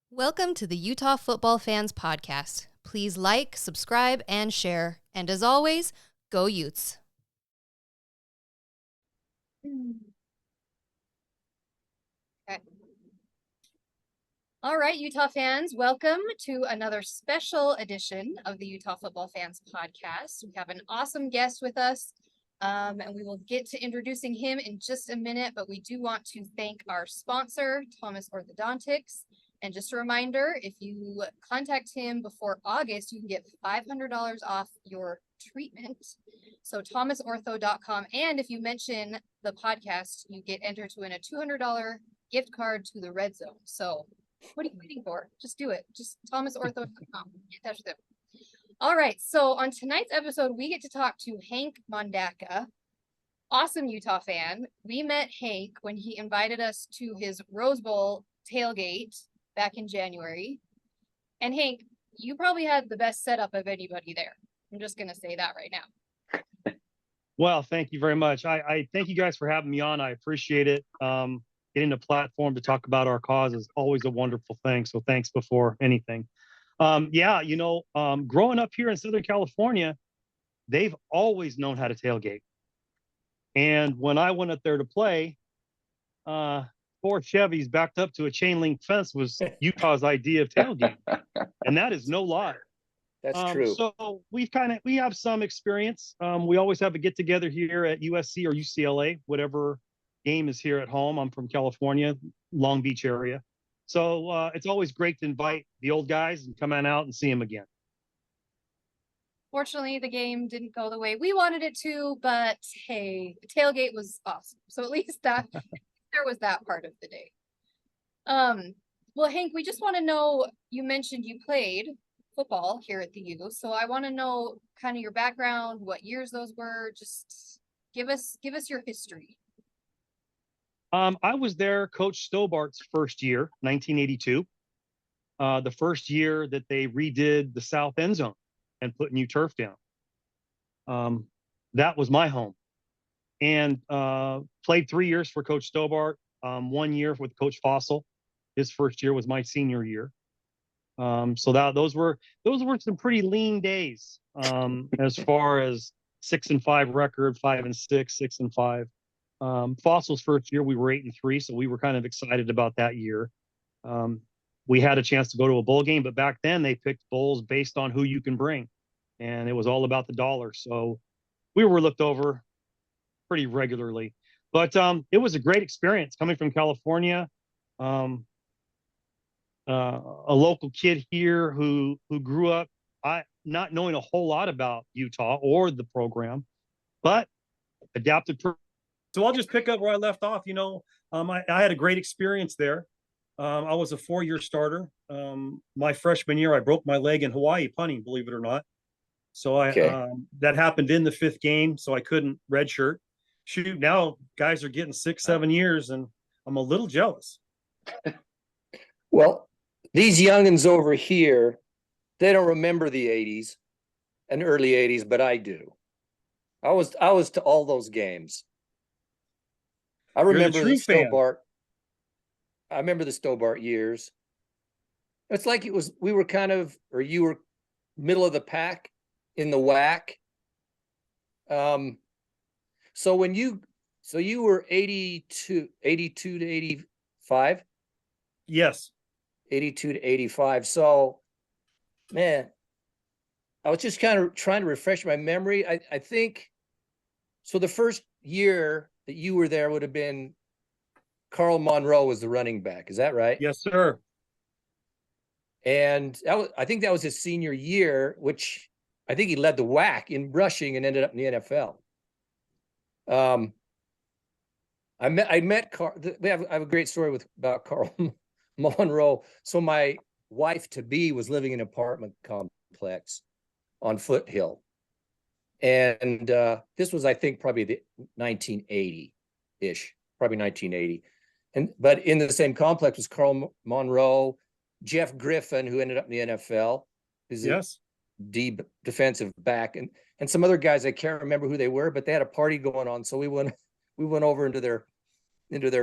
Welcome to the Utah Football Fans Podcast. Please like, subscribe, and share. And as always, go Utes. Okay. All right, Utah fans, welcome to another special edition of the Utah Football Fans Podcast. We have an awesome guest with us, and we will get to introducing him in just a minute, but we do want to thank our sponsor, Thomas Orthodontics. And just a reminder, if you contact him before August, you can get $500 off your treatment. So thomasortho.com. And if you mention the podcast, you get entered to win a $200 gift card to the Red Zone. So what are you waiting for? Just do it. Just thomasortho.com. Get in touch with him. All right. So on tonight's episode, we get to talk to Hank Mondaca, awesome Utah fan. We met Hank when he invited us to his Rose Bowl tailgate back in January. And Hank, you probably had the best setup of anybody there. I'm just going to say that right now. Well, thank you very much. I thank you guys for having me on. I appreciate it. Getting a platform to talk about our cause is always a wonderful thing. So thanks before anything. Growing up here in Southern California, they've always known how to tailgate. And when I went up there to play, 4 Chevys backed up to a chain link fence was Utah's idea of tailgate. And that is no lie. That's true. So we have some experience. We always have a get together here at USC or UCLA, whatever game is here at home. I'm from California, Long Beach area. So it's always great to invite the old guys and come on out and see them again. Fortunately, the game didn't go the way we wanted it to, but hey, the tailgate was awesome. So at least that there was that part of the day. Well, Hank, we just want to know, you mentioned you played football here at the U, so I want to know kind of your background, what years those were. Just give us your history. I was there Coach Stobart's first year, 1982. The first year that they redid the south end zone and put new turf down. That was my home. And played 3 years for Coach Stobart, 1 year with Coach Fossil. His first year was my senior year. So those were some pretty lean days as far as 6-5 record, 5-6, 6-5. Fossil's first year we were 8-3, so we were kind of excited about that year. We had a chance to go to a bowl game, but back then they picked bowls based on who you can bring, and it was all about the dollar. So we were looked over pretty regularly, but it was a great experience coming from California. A local kid here who grew up not knowing a whole lot about Utah or the program, but adapted. So I'll just pick up where I left off. I had a great experience there. I was a 4-year starter. My freshman year, I broke my leg in Hawaii punting, believe it or not. So that happened in the 5th game, so I couldn't redshirt. Shoot, now guys are getting 6-7 years, and I'm a little jealous. Well, these youngins over here, they don't remember the 80s and early 80s, but I do. I was to all those games. I remember the Stobart. I remember the Stobart years. It's like we were you were middle of the pack in the WAC. So you were 82 to 85? Yes. 82 to 85. So, man, I was just kind of trying to refresh my memory. I think, so the first year that you were there would have been Carl Monroe was the running back. Is that right? Yes, sir. And I think that was his senior year, which I think he led the WAC in rushing and ended up in the NFL. I met Carl. I have a great story about Carl Monroe. So my wife to be was living in an apartment complex on Foothill. And this was, I think, probably the 1980-ish, probably 1980. But in the same complex was Carl Monroe, Jeff Griffin, who ended up in the NFL, who's a defensive back, and some other guys I can't remember who they were, but they had a party going on. So we went over into their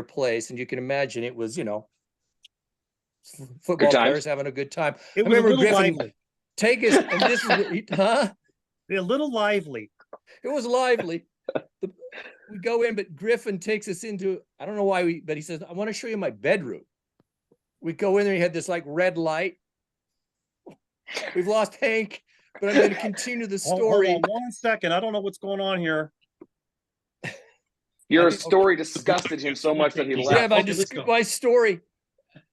place, and you can imagine it was, football times. players having a good time. It I was a remember little Griffin lively. take us, and this is what huh? A little lively. It was lively. We go in, but Griffin takes us into, I don't know why but he says, I want to show you my bedroom. We go in there, he had this like red light. We've lost Hank, but I'm going to continue the story. Hold on 1 second. I don't know what's going on here. Your Okay. story disgusted him so much that he Yeah, left. Yeah, Okay, let's go. my story.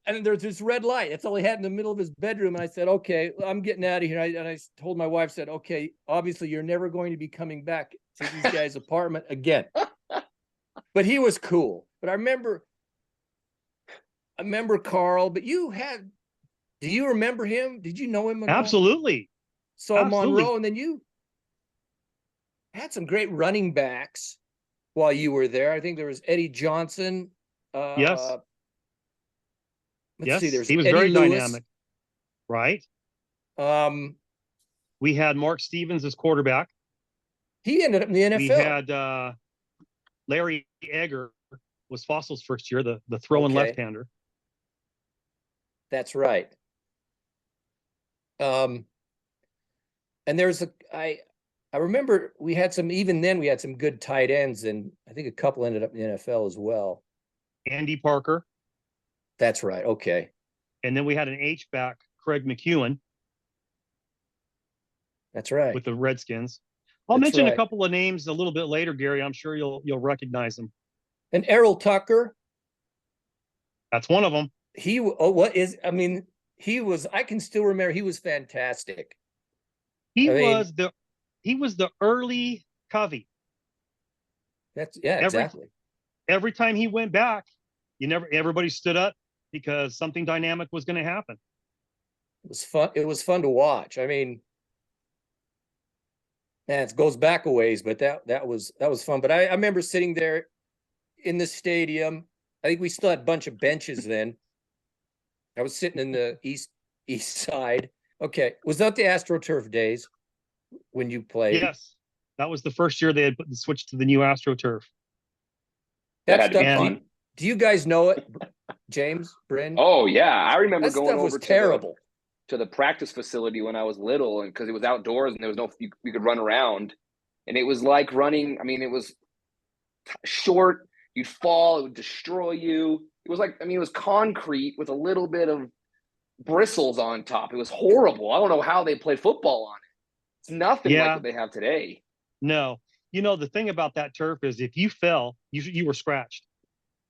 And there's this red light. That's all he had in the middle of his bedroom. And I said, okay, I'm getting out of here. And I told my wife, said, okay, obviously you're never going to be coming back to these guys' apartment again. But he was cool. But I remember Carl, but do you remember him? Did you know him at all? Absolutely. So Absolutely. Monroe, and then you had some great running backs while you were there. I think there was Eddie Johnson. Yes. Let's see, there's he was Eddie very Lewis. dynamic. Right. Um, We had Mark Stevens as quarterback. he ended up in the NFL. We had Larry Egger was Fossil's first year, the throwing Okay. left-hander. That's right. And there's I remember we had some good tight ends, and I think a couple ended up in the NFL as well. Andy Parker. That's right. Okay. And then we had an H-back, Craig McEwen, That's right. with the Redskins. I'll That's mention right. a couple of names a little bit later, Gary. I'm sure you'll recognize them. And Errol Tucker, That's one of them. I can still remember, he was fantastic. He I mean- was the early Covey. Exactly. Every time he went back, everybody stood up because something dynamic was going to happen. It was fun. It was fun to watch. I mean, man, it goes back a ways, but that was fun. But I remember sitting there in the stadium. I think we still had a bunch of benches then. I was sitting in the east side. Okay, was that the AstroTurf days when you played? Yes, that was the first year they had switched to the new AstroTurf. That That had to be stuff. fun. Do you guys know it, James, Bryn? Oh yeah, I remember that going stuff over was terrible. to the practice facility when I was little, and because it was outdoors and there was you could run around, and it was like running. I mean, it was short. You'd fall, it would destroy you. It was like, it was concrete with a little bit of bristles on top. It was horrible. I don't know how they played football on it. It's nothing like what they have today. No, the thing about that turf is if you fell, you were scratched.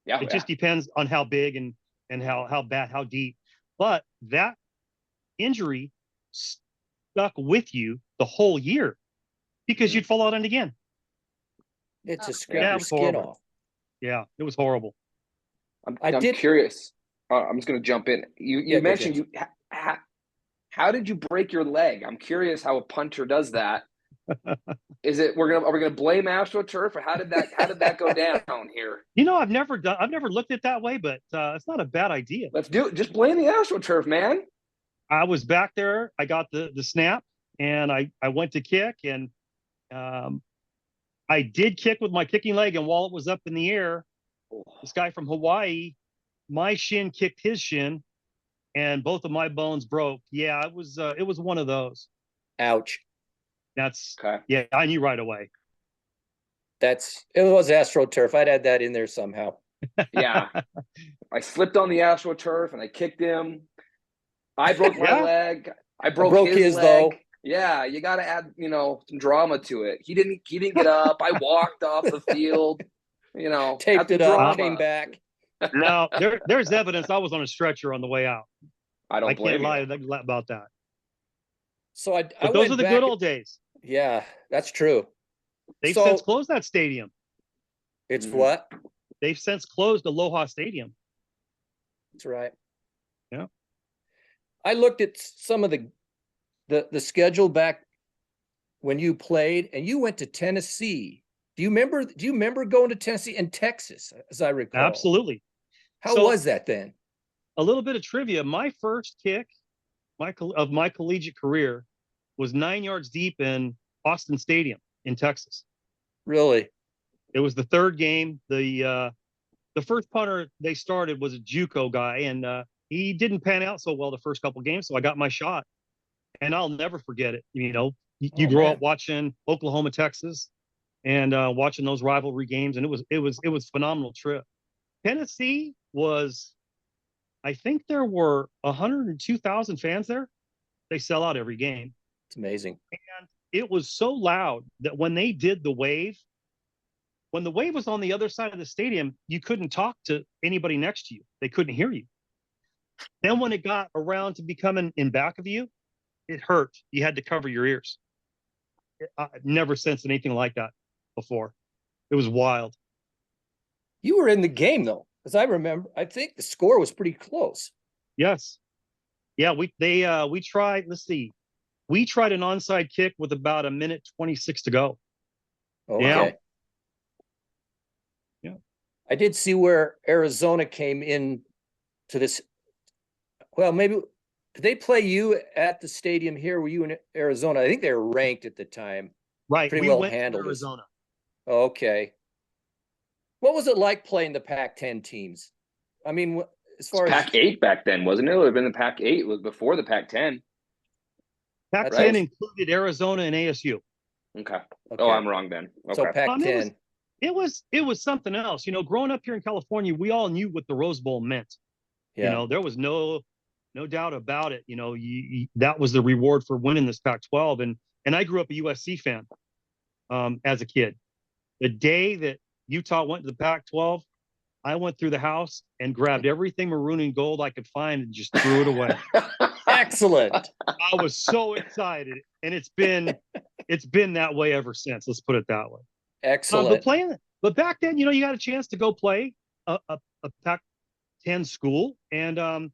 Yeah, It just depends on how big and how bad, how deep. But that injury stuck with you the whole year because you'd fall out and again. It's a Oh. scrape Yeah, it your was skin horrible. off. Yeah, it was horrible. I'm did- curious. I'm just going to jump in. You Yeah, go, mentioned James. how did you break your leg? I'm curious how a punter does that. Are we gonna blame AstroTurf, or how did that go down here? I've never looked at it that way, but it's not a bad idea. Let's do it. Just blame the AstroTurf, man. I was back there. I got the snap, and I went to kick, and I did kick with my kicking leg, and while it was up in the air, this guy from Hawaii, my shin kicked his shin, and both of my bones broke. Yeah, it was one of those. Ouch. That's Okay. yeah, I knew right away. It was AstroTurf. I'd add that in there somehow. Yeah. I slipped on the AstroTurf and I kicked him. I broke my Yeah. leg. I broke his leg. though. Yeah, you got to add, some drama to it. He didn't get up. I walked off the field. add Taped the it up, drama. came back. Now there's evidence I was on a stretcher on the way out. I don't I blame can't you. lie about that. So I But those went are the back. good old days. Yeah, that's true. They've So- since closed that stadium. It's Mhm. what? They've since closed Aloha Stadium. That's right. Yeah. I looked at some of the schedule back when you played, and you went to Tennessee. Do you remember going to Tennessee and Texas, as I recall? Absolutely. How So- was that then? A little bit of trivia. My first kick of my collegiate career was 9 yards deep in Austin Stadium in Texas. Really? It was the third game. The first punter they started was a JUCO guy, and he didn't pan out so well the first couple games, so I got my shot, and I'll never forget it. You know, you grow up watching Oklahoma, Texas, and watching those rivalry games, and it was a phenomenal trip. Tennessee was, I think there were 102,000 fans there. They sell out every game. It's amazing. And it was so loud that when they did the wave, when the wave was on the other side of the stadium, you couldn't talk to anybody next to you. They couldn't hear you. Then when it got around to becoming in back of you, it hurt. You had to cover your ears. I've never sensed anything like that before. It was wild. You were in the game though, because I remember. I think the score was pretty close. Yes. Yeah. We tried. Let's see. We tried an onside kick with about 1:26 to go. Okay. Yeah. I did see where Arizona came in to this. Well, maybe did they play you at the stadium here? Were you in Arizona? I think they were ranked at the time. Right. Pretty we well went handled. to Arizona. Okay. What was it like playing the Pac-10 teams? I mean, as far as Pac-8 back then, wasn't it? It would have been the Pac-8. It was before the Pac-10. Pac-10 right. included Arizona and ASU. Okay. Okay. Oh, I'm wrong then. Okay. So Pac-10. It was something else. You know, growing up here in California, we all knew what the Rose Bowl meant. Yeah. You know, there was no doubt about it. You know, that was the reward for winning this Pac-12. And I grew up a USC fan as a kid. The day that Utah went to the Pac-12, I went through the house and grabbed everything maroon and gold I could find and just threw it away. Excellent. I was so excited, and it's been that way ever since. Let's put it that way. Excellent. But back then, you know, you got a chance to go play a Pac-10 school, and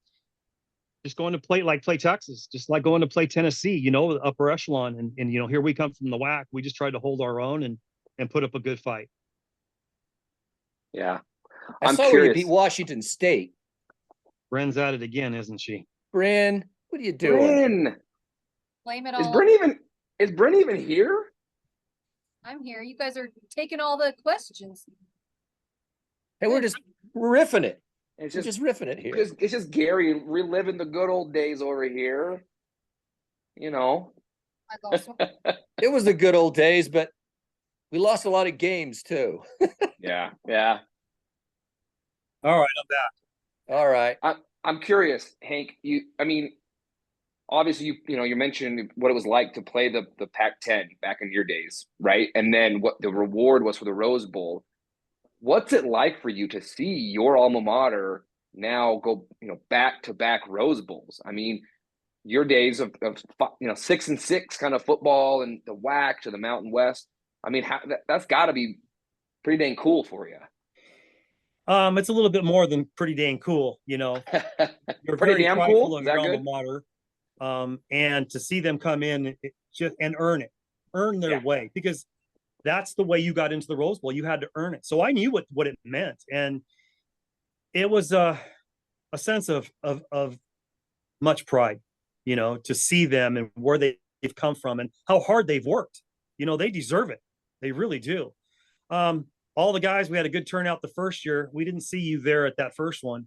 just going to play Texas, just like going to play Tennessee, you know, the upper echelon, and you know, here we come from the WAC. We just tried to hold our own and put up a good fight. Yeah. I saw where you beat Washington State. Bren's at it again, isn't she? Bren, what are you doing? Bryn. Blame it all. Is Bryn even here? I'm here. You guys are taking all the questions. Hey, we're just riffing it. It's We're just riffing it here. It's just Gary reliving the good old days over here. You know. I lost one. It was the good old days, but we lost a lot of games too. Yeah. Yeah. All right, I'm back. All right. I'm curious, Hank. Obviously you mentioned what it was like to play the Pac-10 back in your days, right? And then what the reward was for the Rose Bowl. What's it like for you to see your alma mater now go, back to back Rose Bowls? I mean, your days of 6-6 kind of football and the WAC to the Mountain West. I mean, that's got to be pretty dang cool for you. It's a little bit more than pretty dang cool, you know. You're Pretty very damn prideful cool. of Is your that alma good? mater, and to see them come in and earn their way, because that's the way you got into the Rose Bowl. You had to earn it. So I knew what it meant, and it was a sense of much pride, you know, to see them and where they've come from and how hard they've worked. You know, they deserve it. They really do. All the guys, we had a good turnout the first year. We didn't see you there at that first one,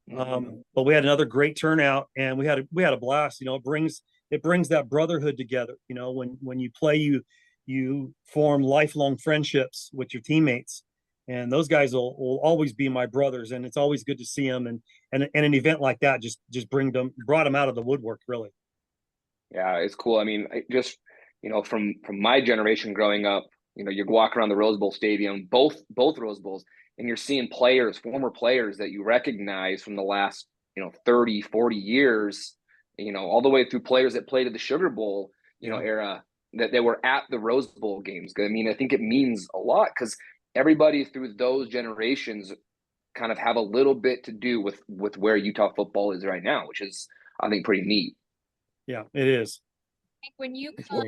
but we had another great turnout, and we had a blast. You know, it brings that brotherhood together. You know, when you play, you form lifelong friendships with your teammates, and those guys will always be my brothers. And it's always good to see them. And an event like that just brought them out of the woodwork, really. Yeah, it's cool. I mean, from my generation growing up, you walk around the Rose Bowl stadium, both Rose Bowls, and you're seeing former players that you recognize from the last, 30, 40 years, all the way through players that played at the Sugar Bowl, era, that they were at the Rose Bowl games. I mean, I think it means a lot because everybody through those generations kind of have a little bit to do with where Utah football is right now, which is, I think, pretty neat. Yeah, it is. When you come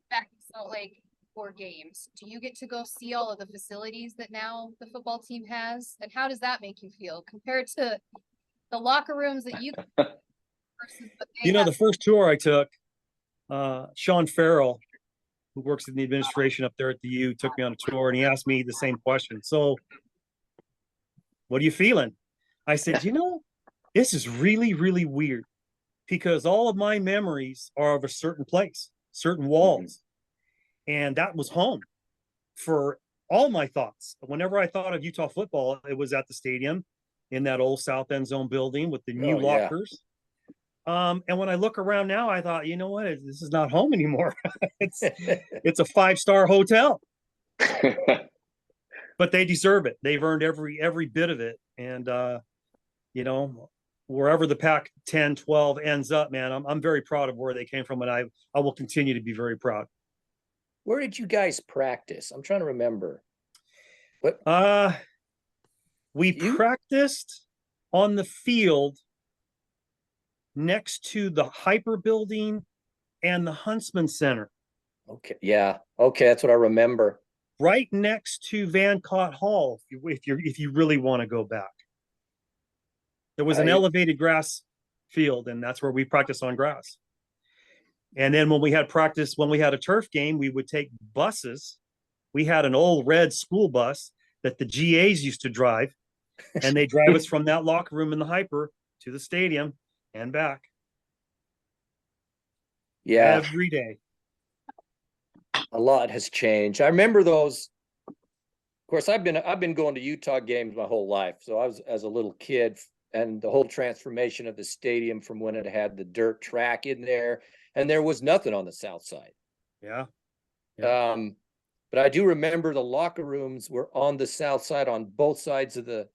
back to Salt Lake for games, do you get to go see all of the facilities that now the football team has? And how does that make you feel compared to the locker rooms that you versus what they have? The first tour I took, Sean Farrell, who works in the administration up there at the U, took me on a tour, and he asked me the same question. So, what are you feeling? I said, This is really, really weird because all of my memories are of a certain place, certain walls. And that was home for all my thoughts. Whenever I thought of Utah football, it was at the stadium in that old South End Zone building with the new lockers. And when I look around now, I thought, you know what? This is not home anymore. it's a 5-star hotel. But they deserve it. They've earned every bit of it. And you know, wherever the Pac-10, 12 ends up, man, I'm very proud of where they came from, and I will continue to be very proud. Where did you guys practice? I'm trying to remember. What? We practiced on the field next to the Hyper Building and the Huntsman Center. Okay, yeah, okay, that's what I remember. Right next to Van Cott Hall, if you really want to go back. There was an elevated grass field, and that's where we practiced on grass. And then when we had a turf game, we would take buses. We had an old red school bus that the GAs used to drive, and they drive us from that locker room in the Hyper to the stadium and back. Yeah. Every day. A lot has changed. I remember those. Of course, I've been going to Utah games my whole life. So I was as a little kid, and the whole transformation of the stadium from when it had the dirt track in there, and there was nothing on the south side. Yeah. But I do remember the locker rooms were on the south side on both sides of the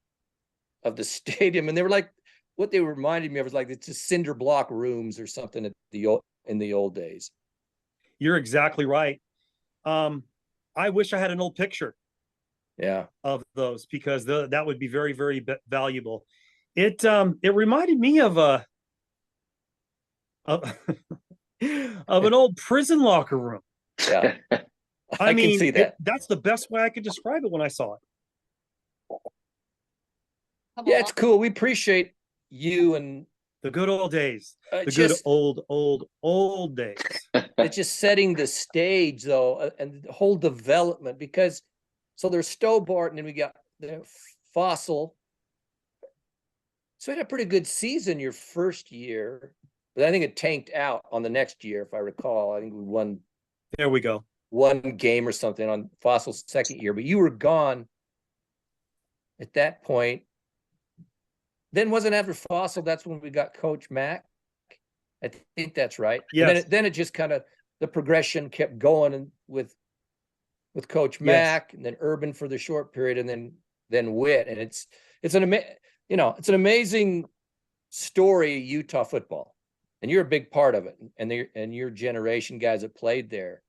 stadium, and they were like, what they reminded me of was like it's just cinder block rooms or something in the old days. You're exactly right. I wish I had an old picture. Yeah. Of those, because that would be very, very valuable. It reminded me of of an old prison locker room. Yeah. I mean, can see that. That's the best way I could describe it when I saw it. Yeah, it's cool. We appreciate you and the good old days. The good old days. It's just setting the stage, though, and the whole development, because so there's Stobart, and then we got the Fossil. So we had a pretty good season your first year, but I think it tanked out on the next year, if I recall. I think we won. There we go. One game or something on Fossil's second year, but you were gone at that point. Then wasn't after Fossil, that's when we got Coach Mack. I think that's right. Yes. Then it just kind of, the progression kept going, and with Coach Mack, and then Urban for the short period, and then Witt. And it's an amazing story of Utah football, and you're a big part of it, and your generation guys that played there.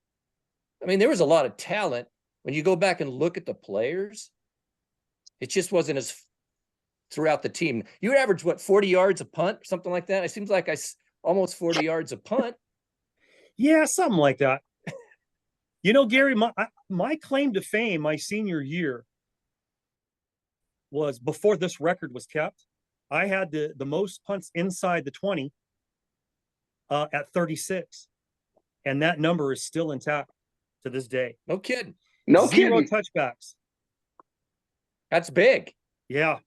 I mean, there was a lot of talent. When you go back and look at the players, it just wasn't as throughout the team. You average, what, 40 yards a punt, or something like that? It seems like almost 40 yards a punt. Yeah, something like that. You know, Gary, my claim to fame my senior year was, before this record was kept, I had the most punts inside the 20 at 36. And that number is still intact to this day. No kidding. Zero touchbacks. That's big. Yeah.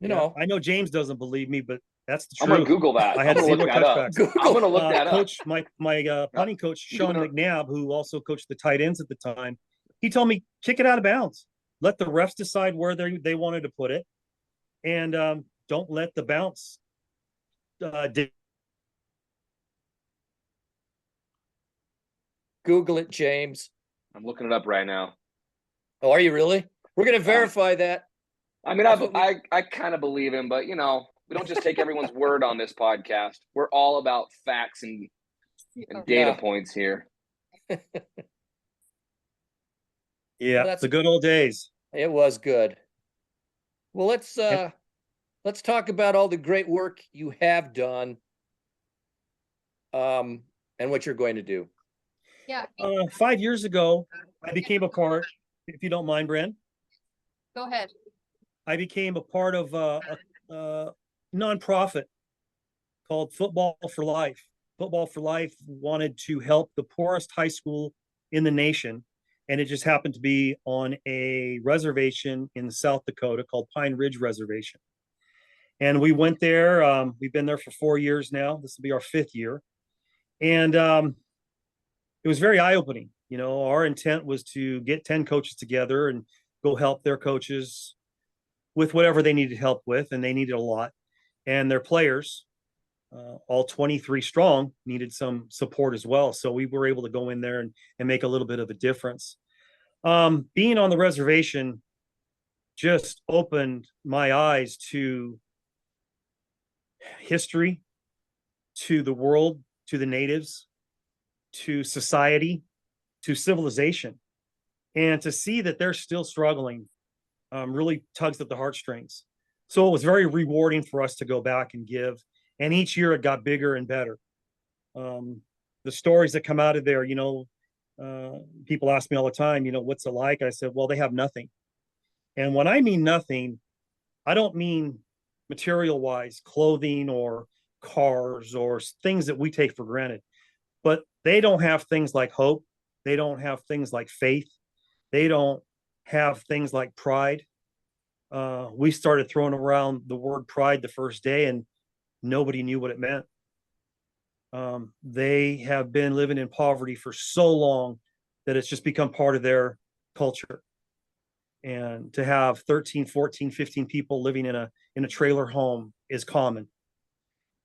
You know, I know James doesn't believe me, but that's the truth. I'm gonna Google that. I had zero touchbacks. I'm gonna look that up. Coach, my punting coach, Sean McNabb, who also coached the tight ends at the time, he told me, kick it out of bounds. Let the refs decide where they wanted to put it, and don't let the bounce. Google it, James. I'm looking it up right now. Oh, are you really? We're going to verify that. I mean, I kind of believe him, but we don't just take everyone's word on this podcast. We're all about facts and data points here. Yeah, well, the good old days. It was good. Well, let's talk about all the great work you have done, and what you're going to do. Yeah. 5 years ago, I became a part, if you don't mind, Bren. Go ahead. I became a part of a nonprofit called Football for Life. Football for Life wanted to help the poorest high school in the nation, and it just happened to be on a reservation in South Dakota called Pine Ridge Reservation. And we went there. We've been there for 4 years now. This will be our 5th year. And it was very eye-opening. Our intent was to get 10 coaches together and go help their coaches with whatever they needed help with, and they needed a lot. And their players, all 23 strong, needed some support as well. So we were able to go in there and make a little bit of a difference. Being on the reservation just opened my eyes to history, to the world, to the natives, to society, to civilization. And to see that they're still struggling really tugs at the heartstrings. So it was very rewarding for us to go back and give. And each year it got bigger and better. The stories that come out of there, people ask me all the time, what's it like? I said, well, they have nothing. And when I mean nothing, I don't mean material wise, clothing or cars or things that we take for granted, but they don't have things like hope. They don't have things like faith. They don't have things like pride. We started throwing around the word pride the first day and nobody knew what it meant. They have been living in poverty for so long that it's just become part of their culture. And to have 13, 14, 15 people living in a trailer home is common.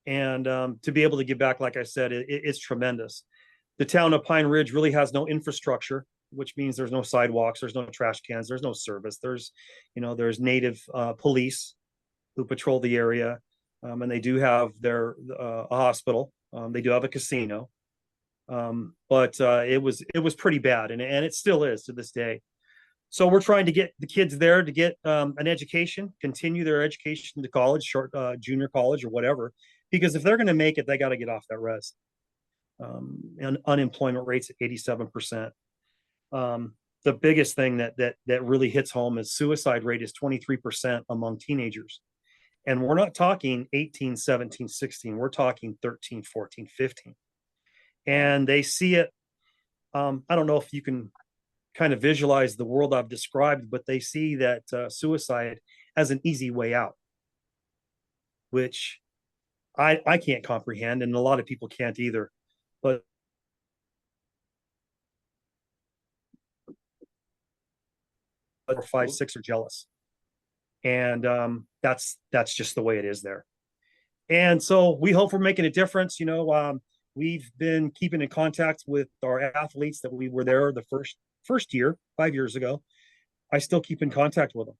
And to be able to give back, like I said, it's tremendous. The town of Pine Ridge really has no infrastructure, which means there's no sidewalks, there's no trash cans, there's no service. There's native police who patrol the area, and they do have their a hospital. They do have a casino, but it was pretty bad, and it still is to this day. So we're trying to get the kids there to get an education, continue their education to college, short junior college or whatever, because if they're going to make it, they got to get off that res. And unemployment rates at 87%. The biggest thing that really hits home is suicide rate is 23% among teenagers. And we're not talking 18, 17, 16. We're talking 13, 14, 15. And they see it. I don't know if you can kind of visualize the world I've described, but they see that suicide as an easy way out, which I can't comprehend. And a lot of people can't either. But or 5, 6 are jealous. And that's just the way it is there. And so we hope we're making a difference. We've been keeping in contact with our athletes that we were there the first year, 5 years ago. I still keep in contact with them.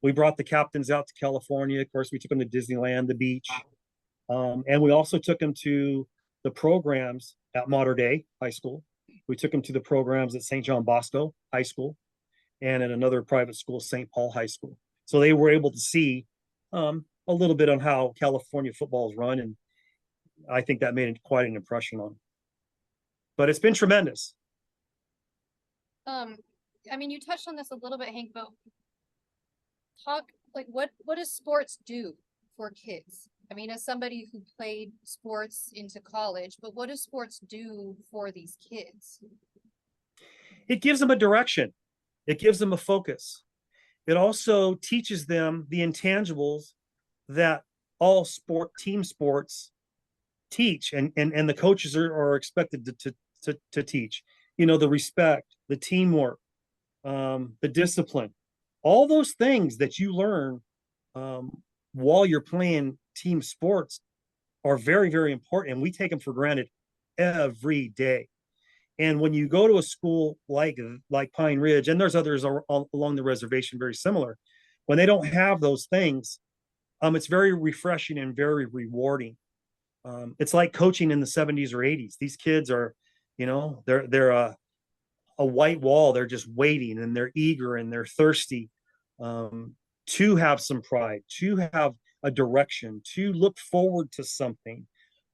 We brought the captains out to California. Of course, we took them to Disneyland, the beach. And we also took them to the programs at Mater Dei High School. We took them to the programs at St. John Bosco High School and at another private school, St. Paul High School. So they were able to see a little bit on how California football is run. And I think that made quite an impression on them. But it's been tremendous. You touched on this a little bit, Hank, but what does sports do for kids? As somebody who played sports into college, but what does sports do for these kids? It gives them a direction. It gives them a focus. It also teaches them the intangibles that all team sports teach, and the coaches are expected to teach. The respect, the teamwork, the discipline, all those things that you learn while you're playing team sports are very, very important, and we take them for granted every day. And when you go to a school like Pine Ridge, and there's others along the reservation very similar, when they don't have those things, it's very refreshing and very rewarding. It's like coaching in the 70s or 80s. These kids are, they're a white wall. They're just waiting, and they're eager and they're thirsty to have some pride, to have a direction, to look forward to something,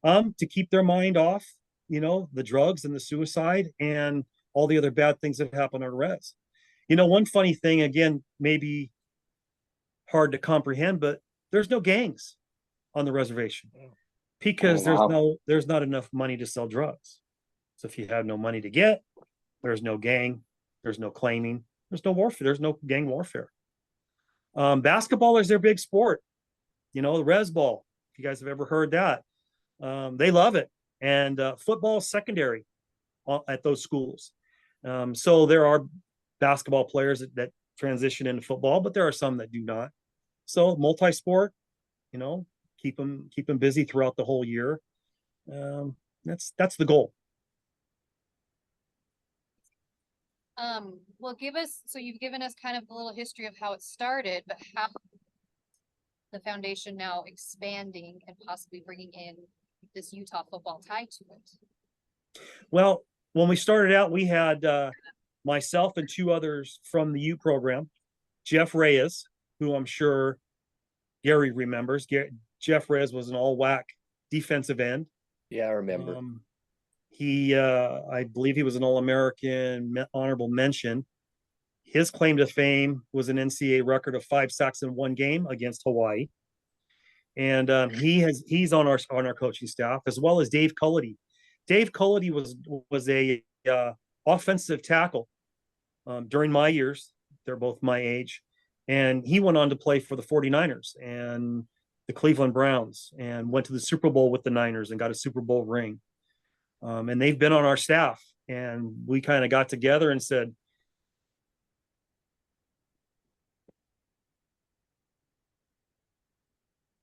to keep their mind off the drugs and the suicide and all the other bad things that happen on res. One funny thing, again, maybe hard to comprehend, but there's no gangs on the reservation because there's not enough money to sell drugs. So if you have no money to get, there's no gang, there's no claiming, there's no warfare, there's no gang warfare. Basketball is their big sport. the res ball. If you guys have ever heard that, they love it. And football secondary at those schools. So there are basketball players that transition into football, but there are some that do not. So multi-sport, keep them busy throughout the whole year. That's the goal. Well, so you've given us kind of a little history of how it started, but how the foundation now expanding and possibly bringing in this Utah football tie to it. Well, when we started out, we had myself and two others from the U program, Jeff Reyes, who I'm sure Gary remembers. Jeff Reyes was an all-WAC defensive end. Yeah, I remember. I believe he was an All-American honorable mention. His claim to fame was an NCAA record of 5 sacks in one game against Hawaii. And he's on our coaching staff, as well as Dave Cullity. Dave Cullity was a offensive tackle during my years. They're both my age. And he went on to play for the 49ers and the Cleveland Browns and went to the Super Bowl with the Niners and got a Super Bowl ring. And they've been on our staff. And we kind of got together and said,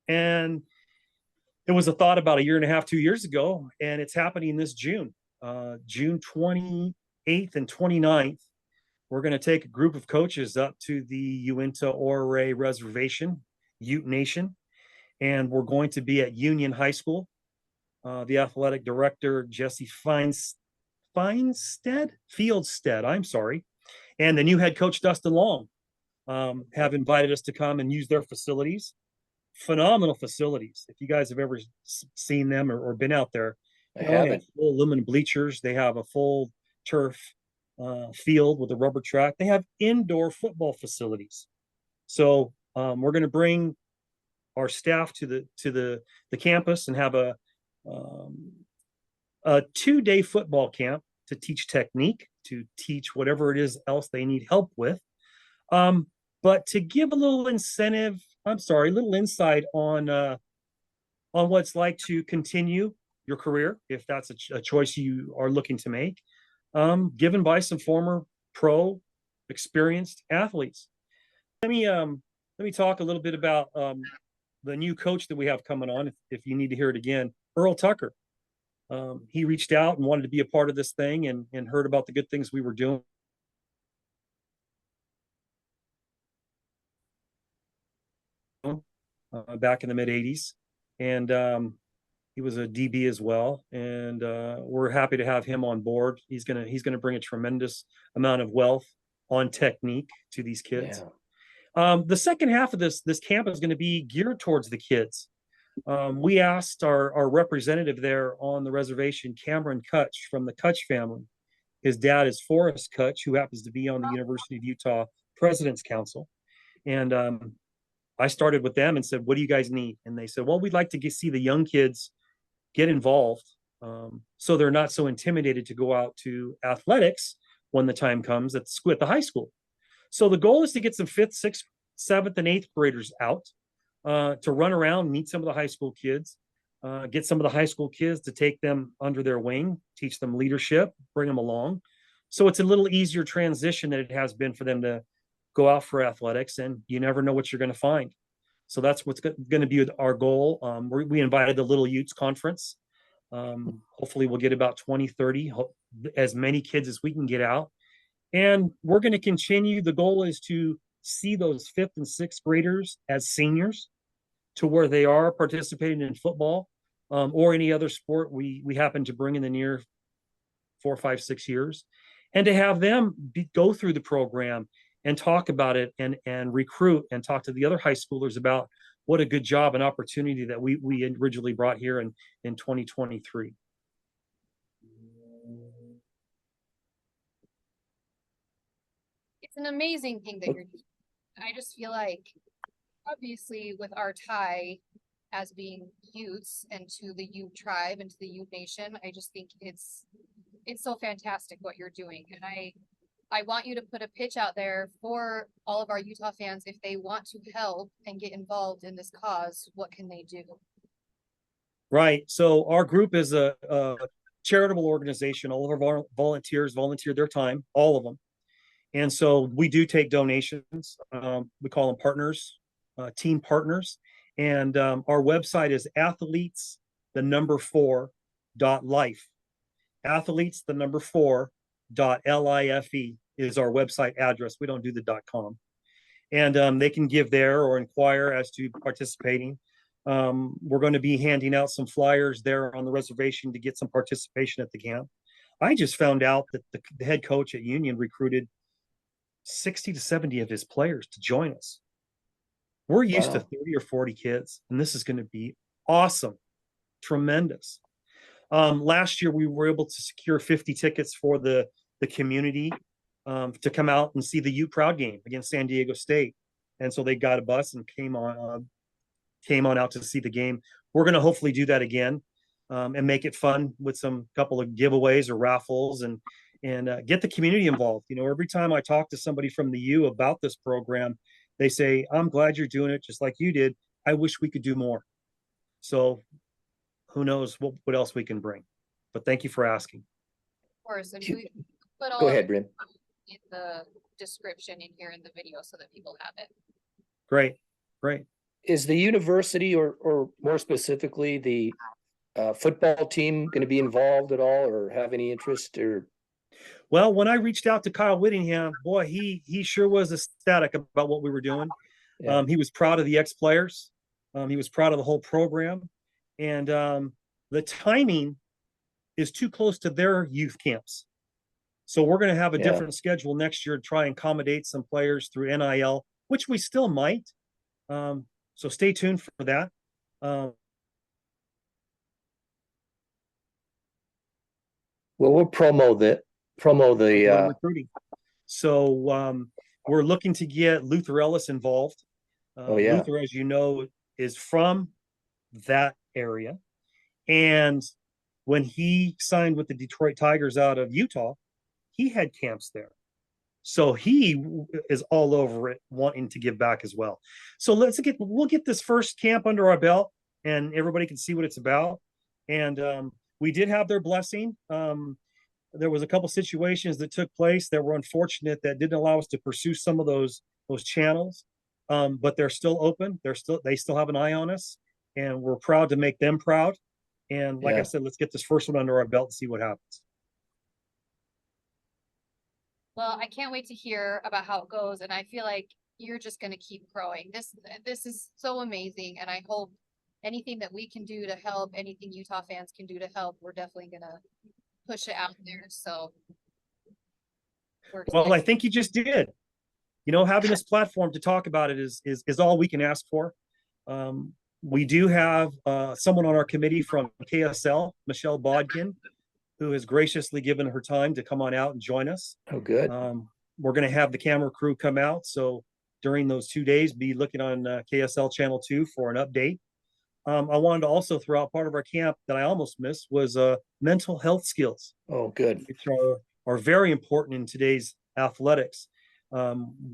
and it was a thought about a year and a half, 2 years ago, and it's happening this June, June 28th and 29th. We're going to take a group of coaches up to the Uinta Ore Reservation, Ute Nation, and we're going to be at Union High School. The athletic director, Jesse Fieldstead, I'm sorry, and the new head coach, Dustin Long, have invited us to come and use their facilities. Phenomenal facilities. If you guys have ever seen them or been out there, I haven't. full aluminum bleachers. They have a full turf field with a rubber track. They have indoor football facilities. So we're going to bring our staff to the campus and have a 2-day football camp to teach technique, to teach whatever it is else they need help with. But to give a little little insight on what it's like to continue your career, if that's a choice you are looking to make, given by some former pro experienced athletes. Let me talk a little bit about the new coach that we have coming on. If you need to hear it again, Earl Tucker. He reached out and wanted to be a part of this thing and heard about the good things we were doing. Back in the mid 80s. And he was a DB as well. And we're happy to have him on board. He's gonna bring a tremendous amount of wealth on technique to these kids. Yeah. The second half of this camp is going to be geared towards the kids. We asked our representative there on the reservation, Cameron Kutch from the Kutch family. His dad is Forrest Kutch, who happens to be on the University of Utah President's Council. And I started with them and said, what do you guys need? And they said, well, we'd like to see the young kids get involved so they're not so intimidated to go out to athletics when the time comes at the high school. So the goal is to get some 5th, 6th, 7th, and 8th graders out to run around, meet some of the high school kids, get some of the high school kids to take them under their wing, teach them leadership, bring them along. So it's a little easier transition than it has been for them to go out for athletics, and you never know what you're going to find. So that's what's going to be our goal. We invited the Little Utes Conference. Hopefully we'll get about 20, 30, as many kids as we can get out. And we're going to continue. The goal is to see those 5th and 6th graders as seniors to where they are participating in football or any other sport we happen to bring in the near 4, 5, 6 years, and to have them go through the program and talk about it and recruit and talk to the other high schoolers about what a good job and opportunity that we originally brought here in 2023. It's an amazing thing that you're doing. I just feel like, obviously, with our tie as being Utes and to the Ute tribe and to the Ute Nation, I just think it's so fantastic what you're doing. And I want you to put a pitch out there for all of our Utah fans. If they want to help and get involved in this cause, what can they do? Right. So our group is a charitable organization. All of our volunteers volunteer their time, all of them. And so we do take donations. We call them partners, team partners. And our website is athletes, the number 4.life. Athletes, the number 4.life is our website address. We don't do the .com. And they can give there or inquire as to participating. We're going to be handing out some flyers there on the reservation to get some participation at the camp. I just found out that the head coach at Union recruited 60 to 70 of his players to join us. We're used to 30 or 40 kids, and this is going to be awesome, tremendous. Last year, we were able to secure 50 tickets for the community to come out and see the Ute Proud game against San Diego State. And so they got a bus and came on out to see the game. We're going to hopefully do that again and make it fun with some couple of giveaways or raffles and get the community involved. You know, every time I talk to somebody from the U about this program, they say, I'm glad you're doing it just like you did. I wish we could do more. So who knows what else we can bring. But thank you for asking. Of course, and we put all Go ahead, Bryn. in the description in here in the video so that people have it. Great. Is the university or more specifically the football team going to be involved at all or have any interest or? Well, when I reached out to Kyle Whittingham, boy, he sure was ecstatic about what we were doing. Yeah. He was proud of the ex-players. He was proud of the whole program. And the timing is too close to their youth camps. So we're going to have a different schedule next year to try and accommodate some players through NIL, which we still might. So stay tuned for that. Well, we'll promo the recruiting. So we're looking to get Luther Ellis involved. Luther, as you know, is from that area. And when he signed with the Detroit Tigers out of Utah, he had camps there. So he is all over it, wanting to give back as well. So we'll get this first camp under our belt and everybody can see what it's about. And we did have their blessing. There was a couple situations that took place that were unfortunate that didn't allow us to pursue some of those channels. But they're still open. They still have an eye on us, and we're proud to make them proud. And like I said, let's get this first one under our belt and see what happens. Well, I can't wait to hear about how it goes, and I feel like you're just going to keep growing. This is so amazing, and I hope anything that we can do to help, anything Utah fans can do to help, we're definitely going to push it out there. So, well, I think you just did. You know, having this platform to talk about it is all we can ask for. We do have someone on our committee from KSL, Michelle Bodkin, who has graciously given her time to come on out and join us. Oh, good. We're going to have the camera crew come out. So during those 2 days, be looking on KSL Channel 2 for an update. I wanted to also throw out part of our camp that I almost missed was mental health skills. Oh, good. Which are very important in today's athletics.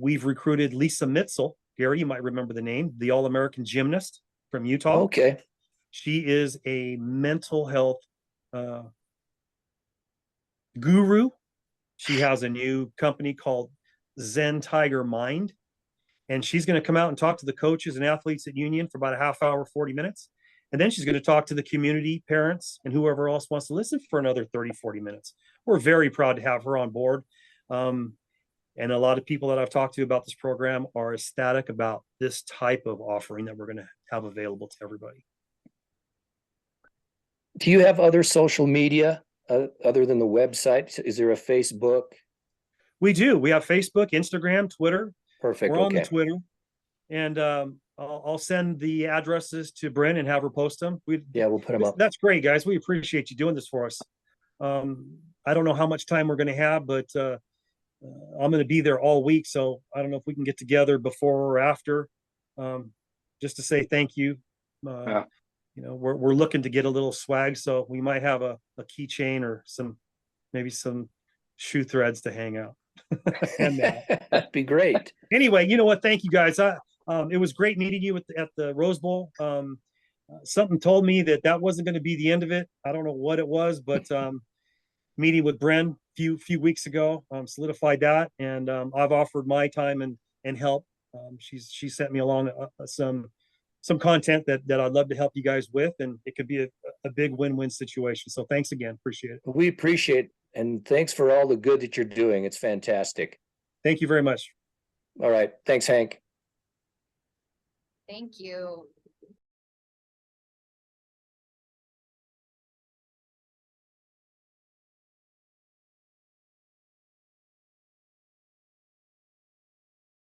We've recruited Lisa Mitzel. Gary, you might remember the name, the All-American gymnast from Utah. Okay. She is a mental health guru. She has a new company called Zen Tiger Mind. And she's going to come out and talk to the coaches and athletes at Union for about a half hour, 40 minutes. And then she's going to talk to the community, parents, and whoever else wants to listen for another 30, 40 minutes. We're very proud to have her on board. And a lot of people that I've talked to about this program are ecstatic about this type of offering that we're going to have available to everybody. Do you have other social media other than the website? Is there a Facebook? We do. We have Facebook, Instagram, Twitter. Perfect. We're on the Twitter. And I'll send the addresses to Bryn and have her post them. We'll put them up. That's great, guys. We appreciate you doing this for us. I don't know how much time we're going to have, but I'm going to be there all week. So I don't know if we can get together before or after, just to say thank you. You know, we're looking to get a little swag, so we might have a keychain or maybe some shoe threads to hang out. and that. That'd be great. Anyway, you know what? Thank you guys. It was great meeting you at the Rose Bowl. Something told me that wasn't going to be the end of it. I don't know what it was, but meeting with Bren few weeks ago solidified that, and I've offered my time and help. She sent me along some content that I'd love to help you guys with, and it could be a big win-win situation. So thanks again. Appreciate it. We appreciate it, and thanks for all the good that you're doing. It's fantastic. Thank you very much. All right. Thanks, Hank. Thank you.